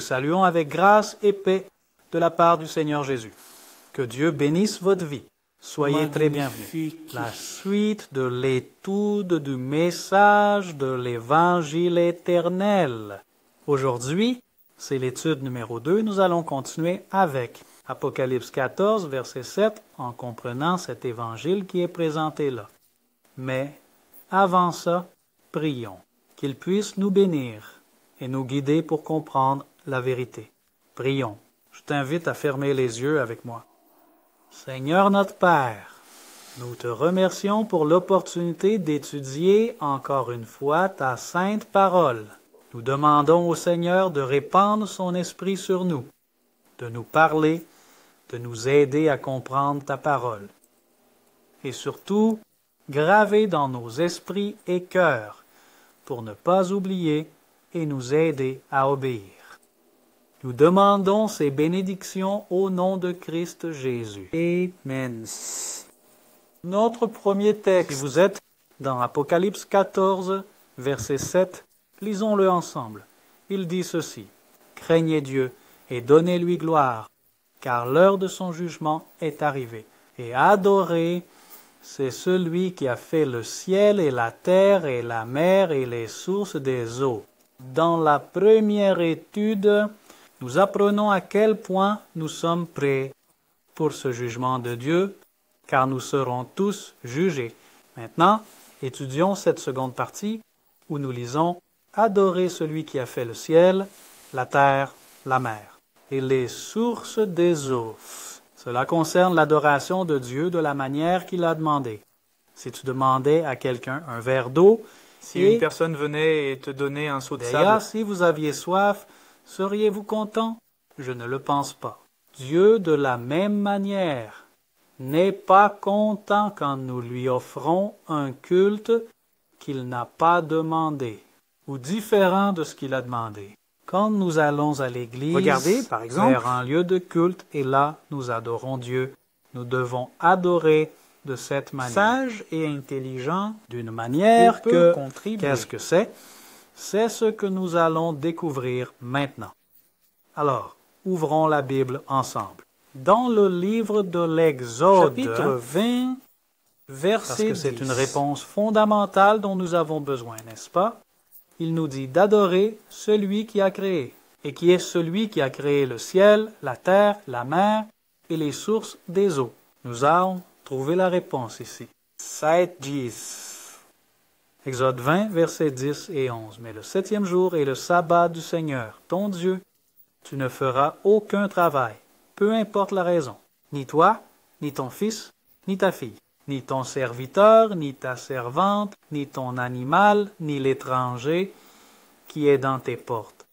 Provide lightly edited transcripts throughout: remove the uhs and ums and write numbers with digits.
saluons avec grâce et paix de la part du Seigneur Jésus. Que Dieu bénisse votre vie. Soyez très bienvenus. La suite de l'étude du message de l'Évangile éternel. Aujourd'hui, c'est l'étude numéro 2. Nous allons continuer avec Apocalypse 14, verset 7, en comprenant cet Évangile qui est présenté là. Mais, avant ça, prions, qu'il puisse nous bénir et nous guider pour comprendre la vérité. Prions. Je t'invite à fermer les yeux avec moi. Seigneur notre Père, nous te remercions pour l'opportunité d'étudier encore une fois ta sainte parole. Nous demandons au Seigneur de répandre son esprit sur nous, de nous parler, de nous aider à comprendre ta parole. Et surtout, graver dans nos esprits et cœurs pour ne pas oublier et nous aider à obéir. Nous demandons ces bénédictions au nom de Christ Jésus. Amen. Notre premier texte, si vous êtes dans Apocalypse 14, verset 7, lisons-le ensemble. Il dit ceci: « Craignez Dieu et donnez-lui gloire, car l'heure de son jugement est arrivée. Et adorez, c'est celui qui a fait le ciel et la terre et la mer et les sources des eaux. » Dans la première étude, nous apprenons à quel point nous sommes prêts pour ce jugement de Dieu, car nous serons tous jugés. Maintenant, étudions cette seconde partie où nous lisons « Adorez celui qui a fait le ciel, la terre, la mer et les sources des eaux. » Cela concerne l'adoration de Dieu de la manière qu'il a demandé. Si tu demandais à quelqu'un un verre d'eau, si une personne venait et te donnait un seau de sable, si vous aviez soif, seriez-vous content? Je ne le pense pas. Dieu, de la même manière, n'est pas content quand nous lui offrons un culte qu'il n'a pas demandé, ou différent de ce qu'il a demandé. Quand nous allons à l'église, regardez, par exemple, vers un lieu de culte, et là, nous adorons Dieu, nous devons adorer de cette manière. Sage et intelligent, d'une manière que, contribuer. Qu'est-ce que c'est? C'est ce que nous allons découvrir maintenant. Alors, ouvrons la Bible ensemble. Dans le livre de l'Exode, chapitre 20, verset parce que 10. C'est une réponse fondamentale dont nous avons besoin, n'est-ce pas? Il nous dit d'adorer celui qui a créé, et qui est celui qui a créé le ciel, la terre, la mer et les sources des eaux. Nous allons trouver la réponse ici. 7-10. Exode 20, versets 10 et 11. Mais le 7e jour est le sabbat du Seigneur, ton Dieu. Tu ne feras aucun travail, peu importe la raison, ni toi, ni ton fils, ni ta fille, ni ton serviteur, ni ta servante, ni ton animal, ni l'étranger qui est dans tes portes.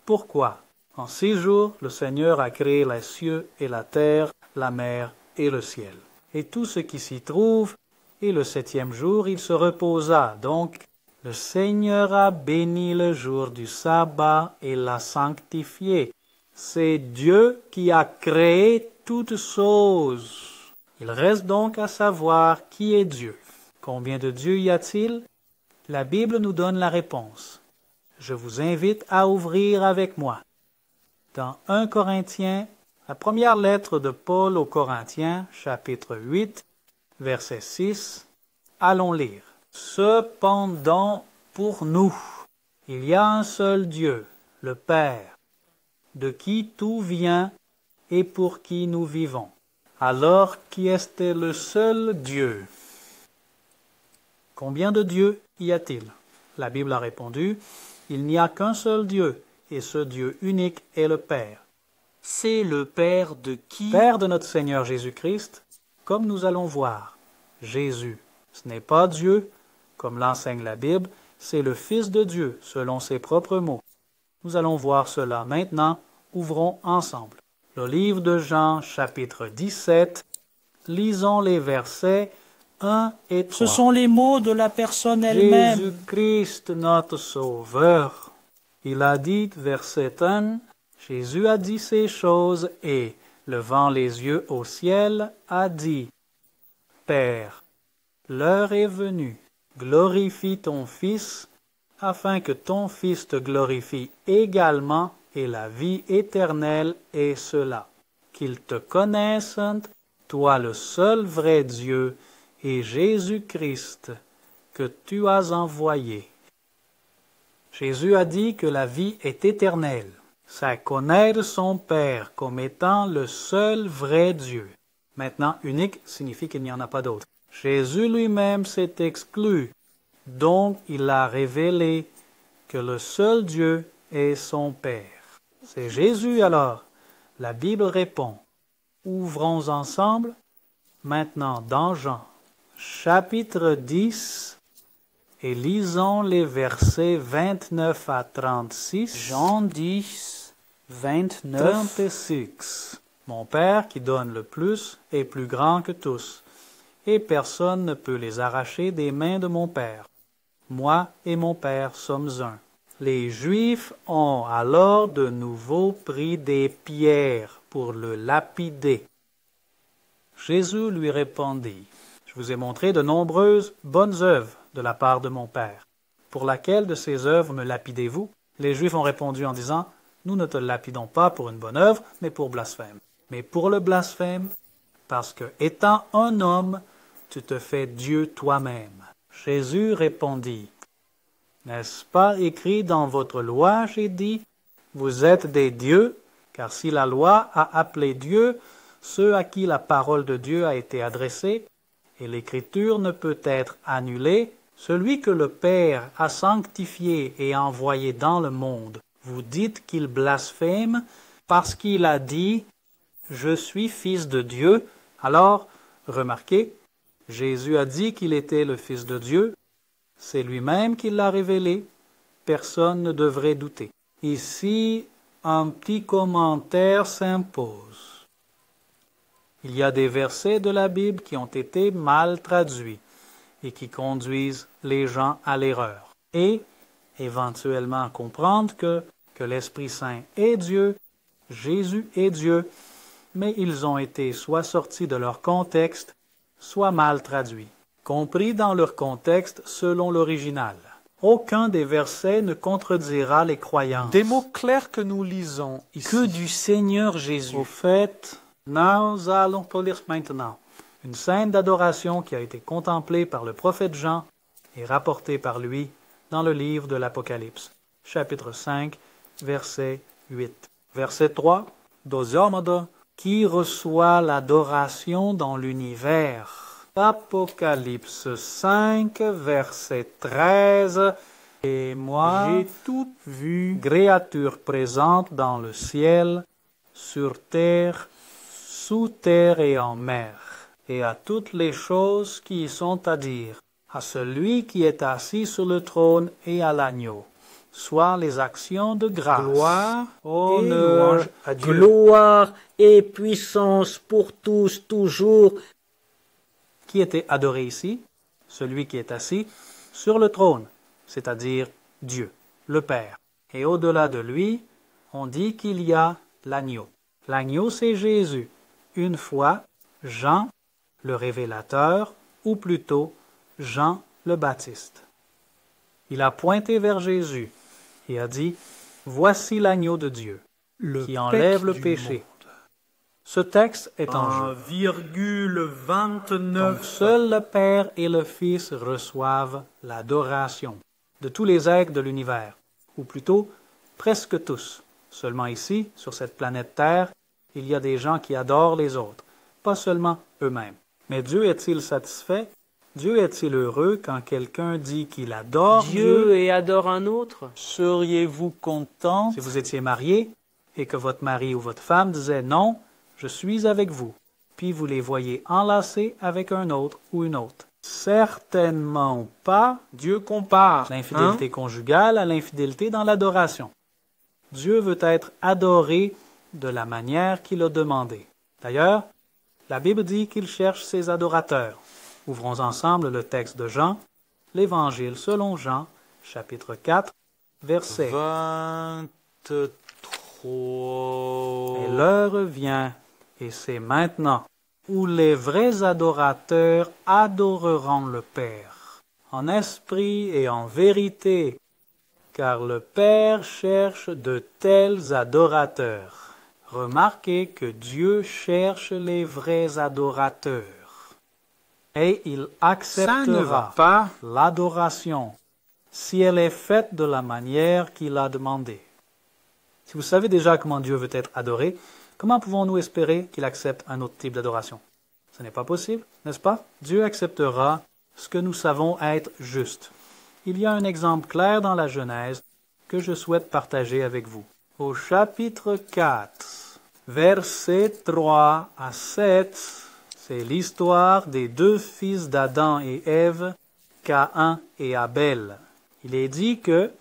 Pourquoi? En 6 jours, le Seigneur a créé les cieux et la terre, la mer et le ciel, et tout ce qui s'y trouve, et le 7e jour, il se reposa. Donc, le Seigneur a béni le jour du sabbat et l'a sanctifié. C'est Dieu qui a créé toutes choses. Il reste donc à savoir qui est Dieu. Combien de dieux y a-t-il? La Bible nous donne la réponse. Je vous invite à ouvrir avec moi. Dans 1 Corinthiens, la première lettre de Paul aux Corinthiens, chapitre 8, verset 6, allons lire. Cependant, pour nous, il y a un seul Dieu, le Père, de qui tout vient et pour qui nous vivons. Alors, qui était le seul Dieu? Combien de dieux y a-t-il? La Bible a répondu, il n'y a qu'un seul Dieu, et ce Dieu unique est le Père. C'est le Père de qui? Père de notre Seigneur Jésus-Christ, comme nous allons voir. Jésus, ce n'est pas Dieu, comme l'enseigne la Bible, c'est le Fils de Dieu, selon ses propres mots. Nous allons voir cela maintenant. Ouvrons ensemble le livre de Jean, chapitre 17. Lisons les versets 1 et 3. Ce sont les mots de la personne elle-même. Jésus-Christ, notre Sauveur. Il a dit, verset 1, Jésus a dit ces choses et, levant les yeux au ciel, a dit, Père, l'heure est venue, glorifie ton Fils, afin que ton Fils te glorifie également, et la vie éternelle est cela, qu'ils te connaissent, toi le seul vrai Dieu, et Jésus-Christ, que tu as envoyé. Jésus a dit que la vie est éternelle. C'est connaître son Père comme étant le seul vrai Dieu. Maintenant, unique signifie qu'il n'y en a pas d'autre. Jésus lui-même s'est exclu, donc il a révélé que le seul Dieu est son Père. C'est Jésus alors. La Bible répond. Ouvrons ensemble maintenant dans Jean, chapitre 10, et lisons les versets 29 à 36. Jean 10, 29. 36. Mon Père qui donne le plus est plus grand que tous, et personne ne peut les arracher des mains de mon Père. Moi et mon Père sommes un. Les Juifs ont alors de nouveau pris des pierres pour le lapider. Jésus lui répondit, « Je vous ai montré de nombreuses bonnes œuvres de la part de mon Père. Pour laquelle de ces œuvres me lapidez-vous » Les Juifs ont répondu en disant, « Nous ne te lapidons pas pour une bonne œuvre, mais pour blasphème. Mais pour le blasphème, parce que, étant un homme, tu te fais Dieu toi-même. » Jésus répondit, « N'est-ce pas écrit dans votre loi, j'ai dit, vous êtes des dieux, car si la loi a appelé Dieu ceux à qui la parole de Dieu a été adressée, et l'Écriture ne peut être annulée, celui que le Père a sanctifié et envoyé dans le monde, vous dites qu'il blasphème parce qu'il a dit « Je suis fils de Dieu ». Alors, remarquez, Jésus a dit qu'il était le Fils de Dieu, c'est lui-même qui l'a révélé, personne ne devrait douter. Ici, un petit commentaire s'impose. Il y a des versets de la Bible qui ont été mal traduits et qui conduisent les gens à l'erreur. Et, éventuellement, comprendre que l'Esprit Saint est Dieu, Jésus est Dieu, mais ils ont été soit sortis de leur contexte, soit mal traduits, compris dans leur contexte selon l'original. Aucun des versets ne contredira les croyances. Des mots clairs que nous lisons ici. Que du Seigneur Jésus. Au fait, nous allons lire maintenant une scène d'adoration qui a été contemplée par le prophète Jean et rapportée par lui dans le livre de l'Apocalypse, chapitre 5, verset 8. Verset 3. Dozomada, qui reçoit l'adoration dans l'univers. Apocalypse 5, verset 13. Et moi, j'ai tout vu, créature présente dans le ciel, sur terre, sous terre et en mer, et à toutes les choses qui y sont à dire, à celui qui est assis sur le trône et à l'agneau, soit les actions de grâce, gloire, honneur à Dieu. Gloire et puissance pour tous, toujours. Qui était adoré ici? Celui qui est assis sur le trône, c'est-à-dire Dieu, le Père. Et au-delà de lui, on dit qu'il y a l'agneau. L'agneau, c'est Jésus. Une fois, Jean, le révélateur, ou plutôt Jean le Baptiste. Il a pointé vers Jésus et a dit, « Voici l'agneau de Dieu, qui enlève le péché. » Ce texte est en jeu. 1,29. Donc, seul le Père et le Fils reçoivent l'adoration de tous les êtres de l'univers, ou plutôt presque tous. Seulement ici, sur cette planète Terre, il y a des gens qui adorent les autres, pas seulement eux-mêmes. Mais Dieu est-il satisfait? Dieu est-il heureux quand quelqu'un dit qu'il adore Dieu et adore un autre? Seriez-vous content si vous étiez marié et que votre mari ou votre femme disait non, je suis avec vous, puis vous les voyez enlacés avec un autre ou une autre? Certainement pas. Dieu compare L'infidélité conjugale à l'infidélité dans l'adoration. Dieu veut être adoré de la manière qu'il a demandé. D'ailleurs, la Bible dit qu'il cherche ses adorateurs. Ouvrons ensemble le texte de Jean, l'Évangile selon Jean, chapitre 4, verset 23. Et l'heure vient, et c'est maintenant, où les vrais adorateurs adoreront le Père, en esprit et en vérité, car le Père cherche de tels adorateurs. Remarquez que Dieu cherche les vrais adorateurs. Et il acceptera pas. l'adoration si elle est faite de la manière qu'il a demandé. Si vous savez déjà comment Dieu veut être adoré, comment pouvons-nous espérer qu'il accepte un autre type d'adoration? Ce n'est pas possible, n'est-ce pas? Dieu acceptera ce que nous savons être juste. Il y a un exemple clair dans la Genèse que je souhaite partager avec vous. Au chapitre 4, versets 3 à 7, c'est l'histoire des deux fils d'Adam et Ève, Caïn et Abel. Il est dit que,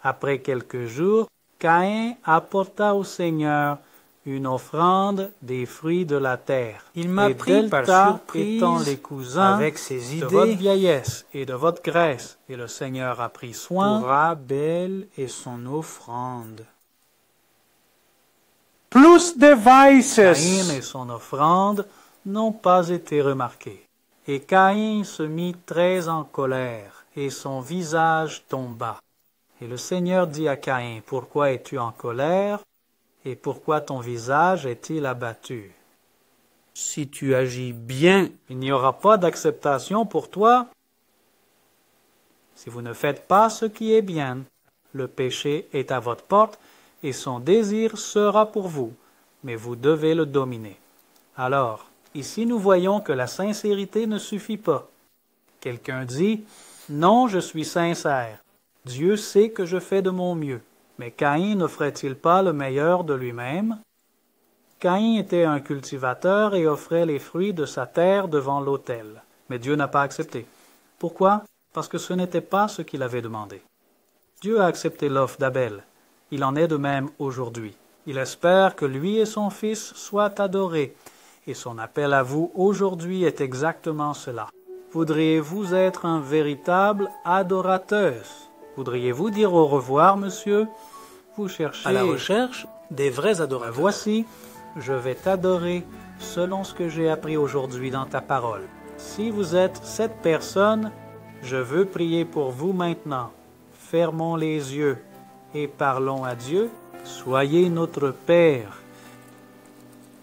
après quelques jours, Caïn apporta au Seigneur une offrande des fruits de la terre. Il m'a et pris par surprise étant les cousins avec ses de votre idées vieillesse et de votre graisse, et le Seigneur a pris soin pour Abel et son offrande. Plus devices. Caïn et son offrande n'ont pas été remarqués. Et Caïn se mit très en colère, et son visage tomba. Et le Seigneur dit à Caïn, « Pourquoi es-tu en colère, et pourquoi ton visage est-il abattu? Si tu agis bien, Il n'y aura pas d'acceptation pour toi si vous ne faites pas ce qui est bien. Le péché est à votre porte, et son désir sera pour vous, mais vous devez le dominer. » Alors, ici nous voyons que la sincérité ne suffit pas. Quelqu'un dit, « Non, je suis sincère. Dieu sait que je fais de mon mieux. » Mais Caïn n'offrait-il pas le meilleur de lui-même? Caïn était un cultivateur et offrait les fruits de sa terre devant l'autel. Mais Dieu n'a pas accepté. Pourquoi? Parce que ce n'était pas ce qu'il avait demandé. Dieu a accepté l'offre d'Abel. Il en est de même aujourd'hui. Il espère que lui et son fils soient adorés. Et son appel à vous aujourd'hui est exactement cela. Voudriez-vous être un véritable adorateur? Voudriez-vous dire au revoir, monsieur? Vous cherchez à la recherche des vrais adorateurs. Voici, je vais t'adorer selon ce que j'ai appris aujourd'hui dans ta parole. Si vous êtes cette personne, je veux prier pour vous maintenant. Fermons les yeux et parlons à Dieu. Soyez notre Père.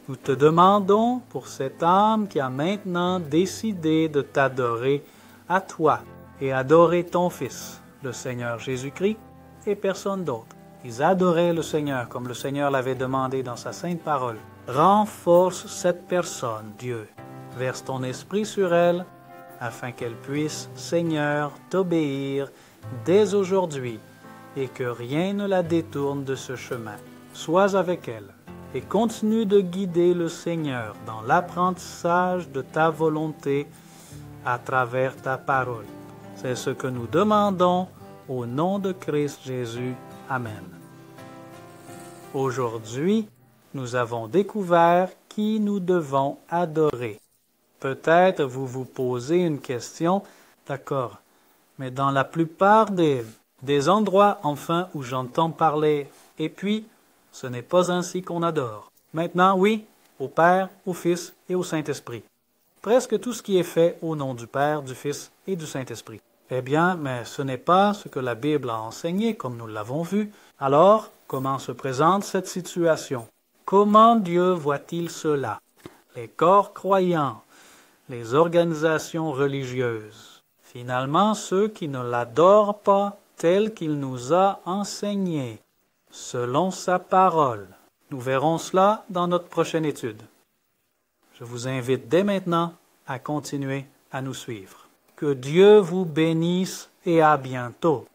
Nous te demandons pour cette âme qui a maintenant décidé de t'adorer à toi et adorer ton Fils, le Seigneur Jésus-Christ, et personne d'autre. Ils adoraient le Seigneur comme le Seigneur l'avait demandé dans sa sainte parole. Renforce cette personne, Dieu. Verse ton esprit sur elle, afin qu'elle puisse, Seigneur, t'obéir dès aujourd'hui, et que rien ne la détourne de ce chemin. Sois avec elle, et continue de guider le Seigneur dans l'apprentissage de ta volonté à travers ta parole. C'est ce que nous demandons au nom de Christ Jésus. Amen. Aujourd'hui, nous avons découvert qui nous devons adorer. Peut-être vous vous posez une question, d'accord, mais dans la plupart des endroits enfin où j'entends parler, et puis, ce n'est pas ainsi qu'on adore. Maintenant, oui, au Père, au Fils et au Saint-Esprit. Presque tout ce qui est fait au nom du Père, du Fils et du Saint-Esprit. Eh bien, mais ce n'est pas ce que la Bible a enseigné, comme nous l'avons vu. Alors, comment se présente cette situation? Comment Dieu voit-il cela? Les corps croyants, les organisations religieuses. Finalement, ceux qui ne l'adorent pas tel qu'il nous a enseigné, selon sa parole. Nous verrons cela dans notre prochaine étude. Je vous invite dès maintenant à continuer à nous suivre. Que Dieu vous bénisse et à bientôt.